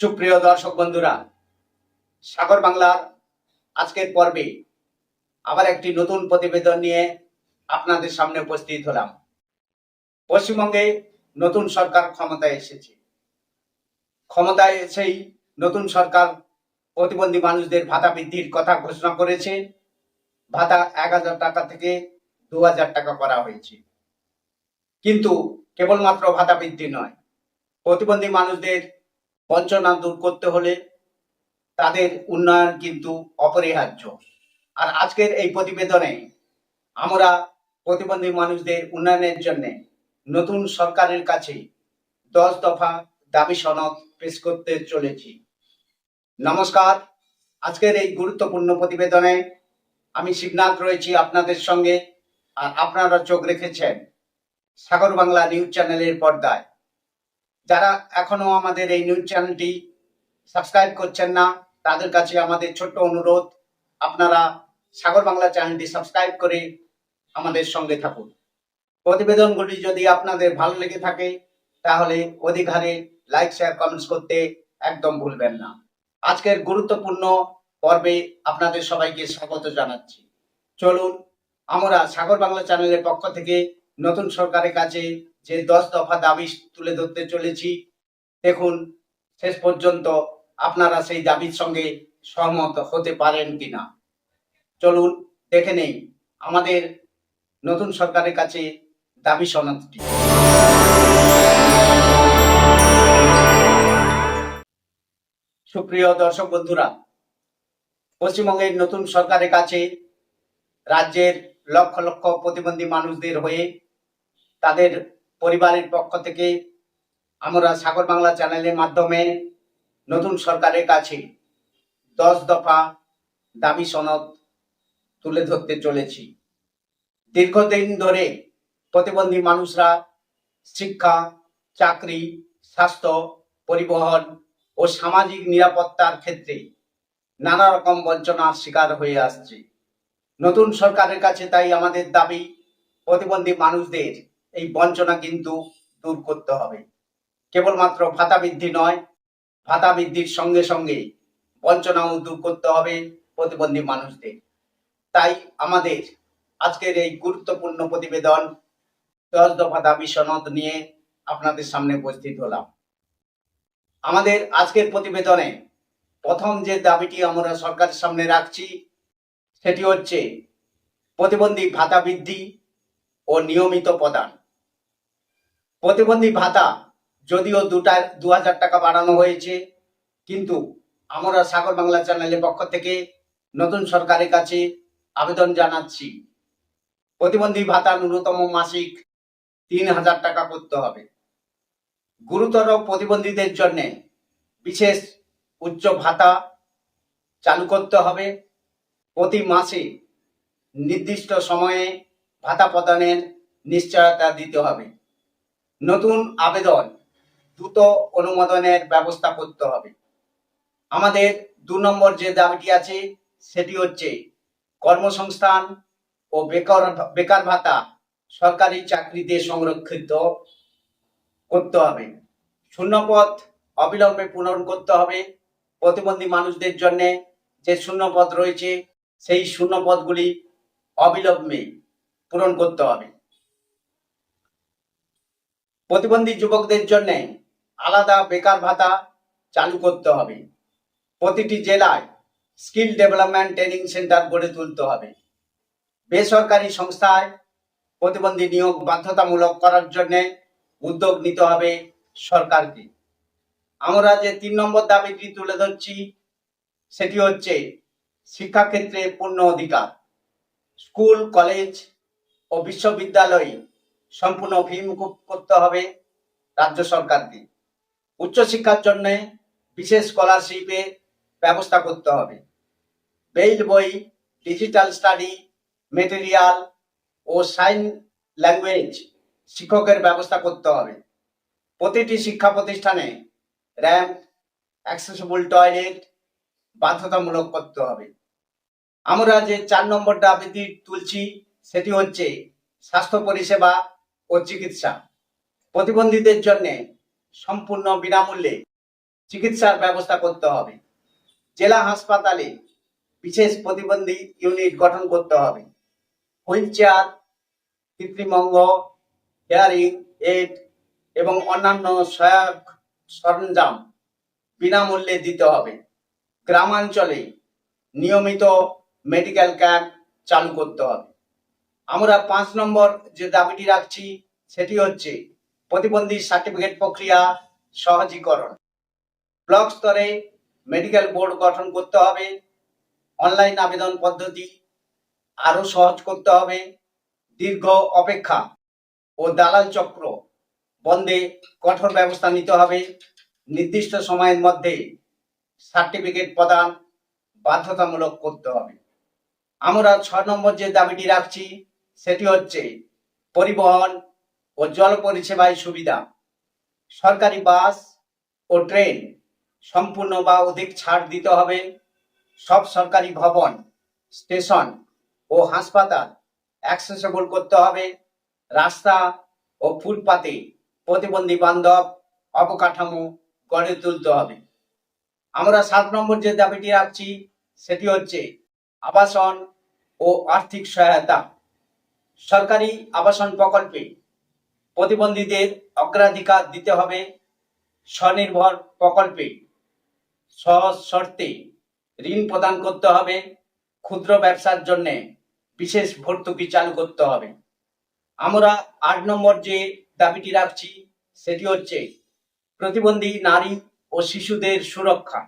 সুপ্রিয় দর্শক বন্ধুরা, সাগর বাংলার আজকের পর্বে আবার একটি নতুন প্রতিবেদন নিয়ে আপনাদের সামনে উপস্থিত হলাম। পশ্চিমবঙ্গে নতুন সরকার ক্ষমতায় এসেছে। ক্ষমতায় এসেই নতুন সরকার প্রতিবন্ধী মানুষদের ভাতা বৃদ্ধির কথা ঘোষণা করেছে। ভাতা ১,০০০ টাকা থেকে ২,০০০ টাকা করা হয়েছে। কিন্তু কেবলমাত্র ভাতা বৃদ্ধি নয়, প্রতিবন্ধী মানুষদের বঞ্চনা দূর করতে হলে তাদের উন্নয়ন কিন্তু অপরিহার্য। আর আজকের এই প্রতিবেদনে আমরা প্রতিবন্ধী মানুষদের উন্নয়নের জন্য নতুন সরকারের কাছে 10 দফা দাবি সনদ পেশ করতে চলেছি। নমস্কার, আজকের এই গুরুত্বপূর্ণ প্রতিবেদনে আমি শিবনাথ রয়েছি আপনাদের সঙ্গে, আর আপনারা চোখ রেখেছেন সাগর বাংলা নিউজ চ্যানেলের পর্দায়। যারা এখনো আমাদের এই নিউজ চ্যানেলটি সাবস্ক্রাইব করছেন না, তাদের কাছে আমাদের ছোট্ট অনুরোধ, আপনারা সাগর বাংলা চ্যানেলটি সাবস্ক্রাইব করে আমাদের সঙ্গে থাকুন। প্রতিবেদনগুলি যদি আপনাদের ভালো লেগে থাকে তাহলে অধিক হারে লাইক, শেয়ার, কমেন্টস করতে একদম ভুলবেন না। আজকের গুরুত্বপূর্ণ পর্বে আপনাদের সবাইকে স্বাগত জানাচ্ছি। চলুন আমরা সাগর বাংলা চ্যানেলের পক্ষ থেকে নতুন সরকারের কাছে যে 10 দফা দাবি তুলে ধরতে চলেছি, দেখুন শেষ পর্যন্ত আপনারা সেই দাবির সঙ্গে সহমত হতে পারেন কিনা। চলুন দেখে নেই আমাদের নতুন সরকারের কাছে দাবি সনদটি। সুপ্রিয় দর্শক বন্ধুরা, পশ্চিমবঙ্গের নতুন সরকারের কাছে রাজ্যের লক্ষ লক্ষ প্রতিবন্ধী মানুষদের হয়ে তাদের পরিবারের পক্ষ থেকে আমরা সাগর বাংলা চ্যানেলের মাধ্যমে নতুন সরকারের কাছে 10 দফা দাবি সনদ তুলে ধরতে চলেছি। দীর্ঘদিন ধরে প্রতিবন্ধী মানুষরা শিক্ষা, চাকরি, স্বাস্থ্য, পরিবহন ও সামাজিক নিরাপত্তার ক্ষেত্রে নানা রকম বঞ্চনার শিকার হয়ে আসছে। নতুন সরকারের কাছে তাই আমাদের দাবি, প্রতিবন্ধী মানুষদের এই বঞ্চনা কিন্তু দূর করতে হবে। কেবলমাত্র ভাতা বৃদ্ধি নয়, ভাতা বৃদ্ধির সঙ্গে সঙ্গে বঞ্চনাও দূর করতে হবে প্রতিবন্ধী মানুষদের। তাই আমাদের আজকের এই গুরুত্বপূর্ণ প্রতিবেদন 10 দফা দাবি সনদ নিয়ে আপনাদের সামনে উপস্থিত হলাম। আমাদের আজকের প্রতিবেদনে প্রথম যে দাবিটি আমরা সরকারের সামনে রাখছি সেটি হচ্ছে প্রতিবন্ধী ভাতা বৃদ্ধি ও নিয়মিত প্রদান। প্রতিবন্ধী ভাতা যদিও 2,000 টাকা বাড়ানো হয়েছে, কিন্তু আমরা সাগর বাংলা চ্যানেলের পক্ষ থেকে নতুন সরকারের কাছে আবেদন জানাচ্ছি প্রতিবন্ধী ভাতা ন্যূনতম মাসিক 3,000 টাকা করতে হবে। গুরুতর প্রতিবন্ধীদের জন্য বিশেষ উচ্চ ভাতা চালু করতে হবে। প্রতি মাসে নির্দিষ্ট সময়ে ভাতা প্রদানের নিশ্চয়তা দিতে হবে। নতুন আবেদন দ্রুত অনুমোদনের ব্যবস্থা করতে হবে। আমাদের 2 নম্বর যে দাবিটি আছে সেটি হচ্ছে কর্মসংস্থান ও বেকার ভাতা সরকারি চাকরিতে সংরক্ষিত করতে হবে। শূন্যপদ অবিলম্বে পূরণ করতে হবে। প্রতিবন্ধী মানুষদের জন্য যে শূন্যপদ রয়েছে সেই শূন্যপদগুলি অবিলম্বে পূরণ করতে হবে। প্রতিবন্ধী যুবকদের জন্য আলাদা বেকার ভাতা চালু করতে হবে। প্রতিটি জেলায় স্কিল ডেভেলপমেন্ট ট্রেনিং সেন্টার গড়ে তুলতে হবে। বেসরকারি সংস্থায় প্রতিবন্ধী নিয়োগ বাধ্যতামূলক করার জন্য উদ্যোগ নিতে হবে সরকারকে। আমরা যে 3 নম্বর দাবিটি তুলে ধরছি সেটি হচ্ছে শিক্ষাক্ষেত্রে পূর্ণ অধিকার। স্কুল, কলেজ ও বিশ্ববিদ্যালয়ে সম্পূর্ণ ফি মুকুব করতে হবে রাজ্য সরকারকে। উচ্চশিক্ষার জন্য বিশেষ স্কলারশিপের ব্যবস্থা করতে হবে। বেইল বই, ডিজিটাল স্টাডি মেটেরিয়াল ও সাইন ল্যাঙ্গুয়েজ শিক্ষকের ব্যবস্থা করতে হবে। প্রতিটি শিক্ষা প্রতিষ্ঠানে র্যাম্প, অ্যাক্সেসিবল টয়লেট বাধ্যতামূলক করতে হবে। আমরা যে 4 নম্বর দাবিটি তুলছি সেটি হচ্ছে স্বাস্থ্য পরিষেবা ও চিকিৎসা। প্রতিবন্ধীদের জন্য সম্পূর্ণ বিনামূল্যে চিকিৎসার ব্যবস্থা করতে হবে। জেলা হাসপাতালে বিশেষ প্রতিবন্ধী ইউনিট গঠন করতে হবে। হুইল চেয়ার, কৃত্রিম অঙ্গ, হেয়ারিং এড এবং অন্যান্য সহায়ক সরঞ্জাম বিনামূল্যে দিতে হবে। গ্রামাঞ্চলে নিয়মিত মেডিকেল ক্যাম্প চালু করতে হবে। আমরা 5 নম্বর যে দাবিটি রাখছি সেটি হচ্ছে প্রতিবন্ধী সার্টিফিকেট প্রক্রিয়া সহজীকরণ। ব্লক স্তরে মেডিকেল বোর্ড গঠন করতে হবে। অনলাইন আবেদন পদ্ধতি আরো সহজ করতে হবে। দীর্ঘ অপেক্ষা ও দালাল চক্র বন্ধে কঠোর ব্যবস্থা নিতে হবে। নির্দিষ্ট সময়ের মধ্যে সার্টিফিকেট প্রদান বাধ্যতামূলক করতে হবে। আমরা 6 নম্বর যে দাবিটি রাখছি সেটি হচ্ছে পরিবহন ও জল পরিষেবায় সুবিধা। সরকারি বাস ও ট্রেন সম্পূর্ণ বা অধিক ছাড় দিতে হবে। সব সরকারি ভবন, স্টেশন ও হাসপাতাল অ্যাক্সেসেবল করতে হবে। রাস্তা ও ফুটপাতে প্রতিবন্ধী বান্ধব অবকাঠামো গড়ে তুলতে হবে। আমরা 7 নম্বর যে দাবিটি রাখছি সেটি হচ্ছে আবাসন ও আর্থিক সহায়তা। সরকারি আবাসন প্রকল্পে প্রতিবন্ধীদের অগ্রাধিকার দিতে হবে। স্বনির্ভর প্রকল্পে সহজ শর্তে ঋণ প্রদান করতে হবে। ক্ষুদ্র ব্যবসার জন্য বিশেষ ভর্তুকি চালু করতে হবে। আমরা 8 নম্বর যে দাবিটি রাখছি সেটি হচ্ছে প্রতিবন্ধী নারী ও শিশুদের সুরক্ষা।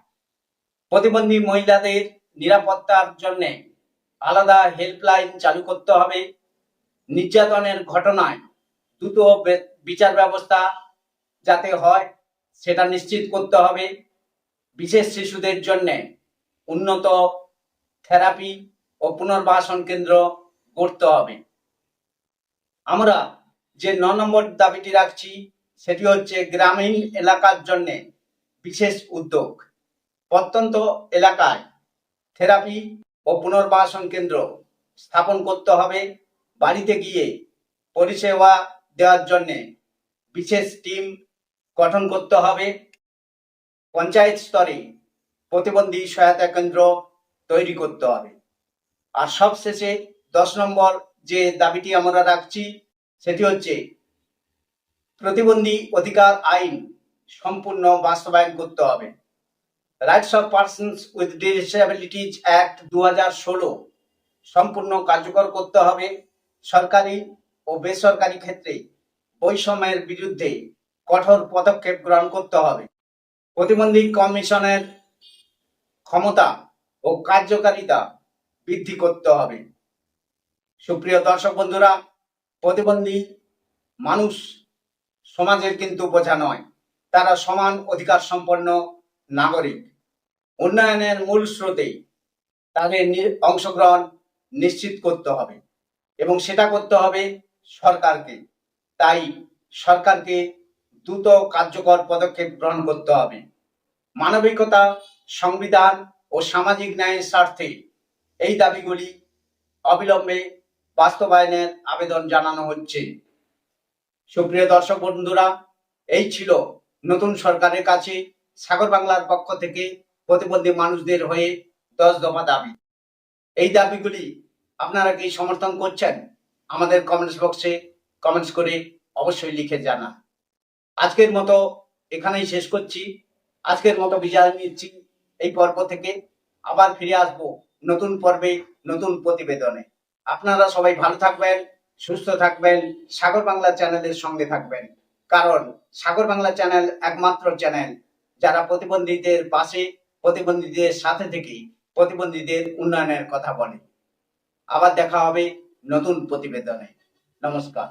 প্রতিবন্ধী মহিলাদের নিরাপত্তার জন্য আলাদা হেল্পলাইন চালু করতে হবে। নির্যাতনের ঘটনায় দ্রুত বিচার ব্যবস্থা যাতে হয় সেটা নিশ্চিত করতে হবে। বিশেষ শিশুদের জন্য উন্নত থেরাপি ও পুনর্বাসন কেন্দ্র গড়তে হবে। আমরা যে 9 নম্বর দাবিটি রাখছি সেটি হচ্ছে গ্রামীণ এলাকার জন্য বিশেষ উদ্যোগ। প্রত্যন্ত এলাকায় থেরাপি ও পুনর্বাসন কেন্দ্র স্থাপন করতে হবে। বাড়িতে গিয়ে পরিষেবা দেওয়ার জন্য বিশেষ টিম গঠন করতে হবে। পঞ্চায়েত স্তরে প্রতিবন্ধী সহায়তা কেন্দ্র তৈরি করতে হবে। আর সবশেষে 10 নম্বর যে দাবিটি আমরা রাখছি সেটি হচ্ছে প্রতিবন্ধী অধিকার আইন সম্পূর্ণ বাস্তবায়ন করতে হবে। Rights of persons with disabilities act 2016 সম্পূর্ণ কার্যকর করতে হবে। সরকারি ও বেসরকারি ক্ষেত্রে বৈষম্যের বিরুদ্ধে কঠোর পদক্ষেপ গ্রহণ করতে হবে। প্রতিবন্ধী কমিশনের ক্ষমতা ও কার্যকারিতা বৃদ্ধি করতে হবে। সুপ্রিয় দর্শক বন্ধুরা, প্রতিবন্ধী মানুষ সমাজের কিন্তু বোঝা নয়, তারা সমান অধিকার সম্পন্ন নাগরিক। উন্নয়নের মূল স্রোতে তাদের অংশগ্রহণ নিশ্চিত করতে হবে এবং সেটা করতে হবে সরকারকে। তাই সরকারকে দ্রুত কার্যকর পদক্ষেপ গ্রহণ করতে হবে। মানবিকতা, সংবিধান ও সামাজিক ন্যায়ের স্বার্থে এই দাবিগুলি অবিলম্বে বাস্তবায়নের আবেদন জানানো হচ্ছে। সুপ্রিয় দর্শক বন্ধুরা, এই ছিল নতুন সরকারের কাছে সাগর বাংলার পক্ষ থেকে প্রতিবন্ধী মানুষদের হয়ে 10 দফা দাবি। এই দাবিগুলি আপনারা কি সমর্থন করছেন? আমাদের কমেন্টস বক্সে কমেন্টস করে অবশ্যই লিখে জানান। আজকের মতো এখানেই শেষ করছি। আজকের মতো বিদায় নিচ্ছি এই পর্ব থেকে। আবার ফিরে আসবো নতুন পর্বে, নতুন প্রতিবেদনে। আপনারা সবাই ভালো থাকবেন, সুস্থ থাকবেন, সাগর বাংলা চ্যানেলের সঙ্গে থাকবেন। কারণ সাগর বাংলা চ্যানেল একমাত্র চ্যানেল যারা প্রতিবন্ধীদের পাশে, প্রতিবন্ধীদের সাথে থেকে প্রতিবন্ধীদের উন্নয়নের কথা বলে। আবার দেখা হবে নতুন প্রতিবেদনে। নমস্কার।